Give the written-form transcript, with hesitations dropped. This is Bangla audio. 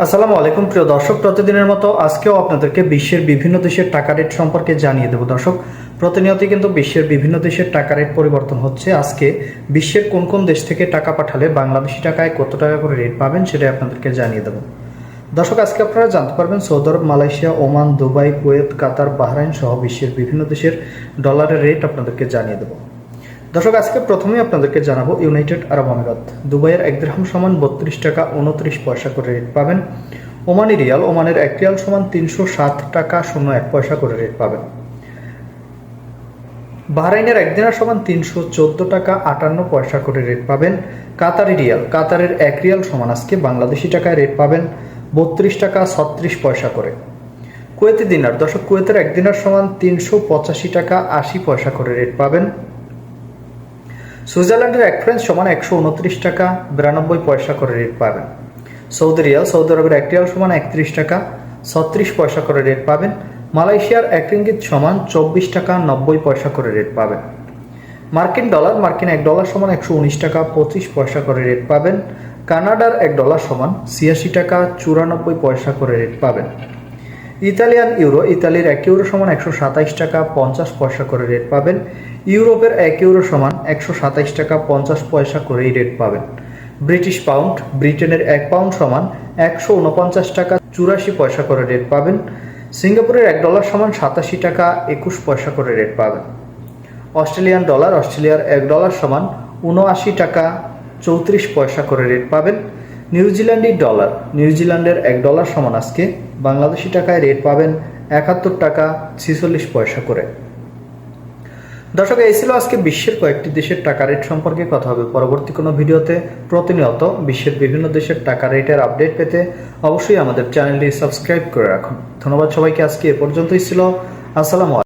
আসসালামু আলাইকুম প্রিয় দর্শক, প্রতিদিনের মতো আজকেও আপনাদেরকে বিশ্বের বিভিন্ন দেশের টাকা রেট সম্পর্কে জানিয়ে দেব। দর্শক, প্রতিনিয়তই কিন্তু বিশ্বের বিভিন্ন দেশের টাকা রেট পরিবর্তন হচ্ছে। আজকে বিশ্বের কোন কোন দেশ থেকে টাকা পাঠালে বাংলাদেশি টাকায় কত টাকা করে রেট পাবেন সেটাই আপনাদেরকে জানিয়ে দেব। দর্শক, আজকে আপনারা জানতে পারবেন সৌদি আরব, মালয়েশিয়া, ওমান, দুবাই, কুয়েত, কাতার, বাহরাইন সহ বিশ্বের বিভিন্ন দেশের ডলারের রেট আপনাদেরকে জানিয়ে দেব। দর্শক, আজকে প্রথমেই আপনাদেরকে জানাবো ইউনাইটেড আরব আমিরাত। দুবাইয়ের 1 দিরহাম সমান 32 টাকা 29 পয়সা করে রেট পাবেন। ওমানি রিয়াল, ওমানের 1 রিয়াল সমান 307 টাকা 01 পয়সা করে রেট পাবেন। বাহরাইনের 1 দিনার সমান 314 টাকা 58 পয়সা করে রেট পাবেন। কাতারি রিয়াল, কাতারের 1 রিয়াল সমান আজকে বাংলাদেশি টাকায় রেট পাবেন 32 টাকা 36 পয়সা করে। কুয়েতি দিনার, দর্শক, কুয়েতের 1 দিনার সমান 385 টাকা 80 পয়সা করে রেট পাবেন। সুইজারল্যান্ডের 1 ফ্রাঙ্ক সমান 129 টাকা 92 পয়সা করে রেট পাবেন। সৌদি রিয়াল, সৌদি আরবের 1 রিয়াল সমান 31 টাকা 36 পয়সা করে রেট পাবেন। মালয়েশিয়ার 1 রিঙ্গিত সমান 24 টাকা 90 পয়সা করে রেট পাবেন। মার্কিন ডলার, মার্কিন 1 ডলার সমান 119 টাকা 25 পয়সা করে রেট পাবেন। কানাডার 1 ডলার সমান 86 টাকা 94 পয়সা করে রেট পাবেন। ইতালিয়ান ইউরো, ইতালির 1 ইউরো সমান 127 টাকা 50 পয়সা করে রেট পাবেন। ইউরোপের 1 ইউরো সমান 127 টাকা 50 পয়সা করেই রেট পাবেন। ব্রিটিশ পাউন্ড, ব্রিটেনের 1 পাউন্ড সমান 149 টাকা 84 পয়সা করে রেট পাবেন। সিঙ্গাপুরের 1 ডলার সমান 87 টাকা 21 পয়সা করে রেট পাবেন। অস্ট্রেলিয়ান ডলার, অস্ট্রেলিয়ার 1 ডলার সমান 79 টাকা 34 পয়সা করে রেট পাবেন। নিউজিল্যান্ডি ডলার, নিউজিল্যান্ডের 1 ডলার সমান আজকে বাংলাদেশি টাকায় রেট পাবেন 71 টাকা 46 পয়সা করে। দর্শক, এই ছিল আজকে বিশ্বের কয়েকটি দেশের টাকা রেট সম্পর্কে। কথা হবে পরবর্তী কোনো ভিডিওতে। প্রতিনিয়ত বিশ্বের বিভিন্ন দেশের টাকা রেটের আপডেট পেতে অবশ্যই আমাদের চ্যানেলটি সাবস্ক্রাইব করে রাখুন। ধন্যবাদ সবাইকে। আজকে এ পর্যন্তই ছিল। আসসালামু আলাইকুম।